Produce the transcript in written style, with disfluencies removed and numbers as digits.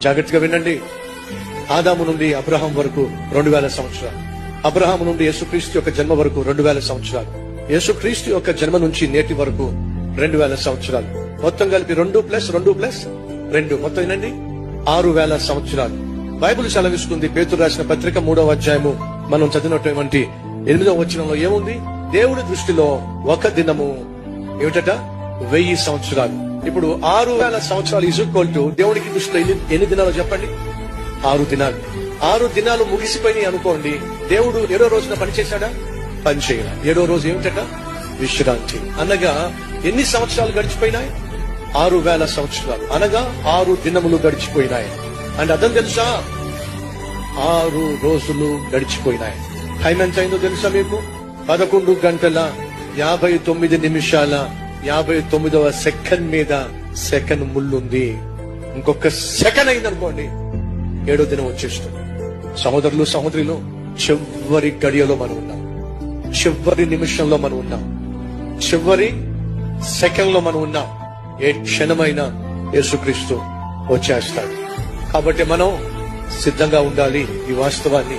జాగ్రత్తగా వినండి. ఆదాము నుండి అబ్రహాం వరకు 2000 సంవత్సరాలు, అబ్రహాం నుండి యేసుక్రీస్తు యొక్క జన్మ వరకు 2000 సంవత్సరాలు, యేసుక్రీస్తు యొక్క జన్మ నుంచి నేటి వరకు 2000 సంవత్సరాలు, మొత్తం కలిపి 2+2+2 మొత్తం వినండి 6000 సంవత్సరాలు. బైబిల్ సెలవిస్తుంది, పేతురు రాసిన పత్రిక 3వ అధ్యాయము మనం చదివినటువంటి 8వ వచనంలో ఏముంది? దేవుడి దృష్టిలో ఒక దినము ఏమిటట? 1000 సంవత్సరాలు. ఇప్పుడు 6000 సంవత్సరాలు ఈజ్ ఈక్వల్ టు దేవుడికి దృష్టిలో ఎన్ని దినాలు చెప్పండి? 6 దినాలు. 6 దినాలు ముగిసిపోయినాయి అనుకోండి, దేవుడు 7వ రోజున పని చేశాడా? పని చేయాల. 7వ రోజు ఏమిటట? విశ్రాంతి. అనగా ఎన్ని సంవత్సరాలు గడిచిపోయినాయి? 6000 సంవత్సరాలు, అనగా 6 దినములు గడిచిపోయినాయి. అండ్ అర్థం తెలుసా? 6 రోజులు గడిచిపోయినాయి. టైం ఎంత అయిందో తెలుసా మీకు? 11 గంటల 59 నిమిషాల 59వ సెకండ్ మీద సెకండ్ ముళ్ళుంది. ఇంకొక సెకండ్ అయిందనుకోండి 7వ దినం వచ్చేస్తుంది. సహోదరులు సహోదరులు, చివరి గడియలో మనం ఉన్నాం, చివరి నిమిషంలో మనం ఉన్నాం, చివరి సెకండ్ లో మనం ఉన్నాం. ఏ క్షణమైనా యేసుక్రీస్తు వచ్చేస్తాడు. కాబట్టి మనం సిద్ధంగా ఉండాలి. ఈ వాస్తవాన్ని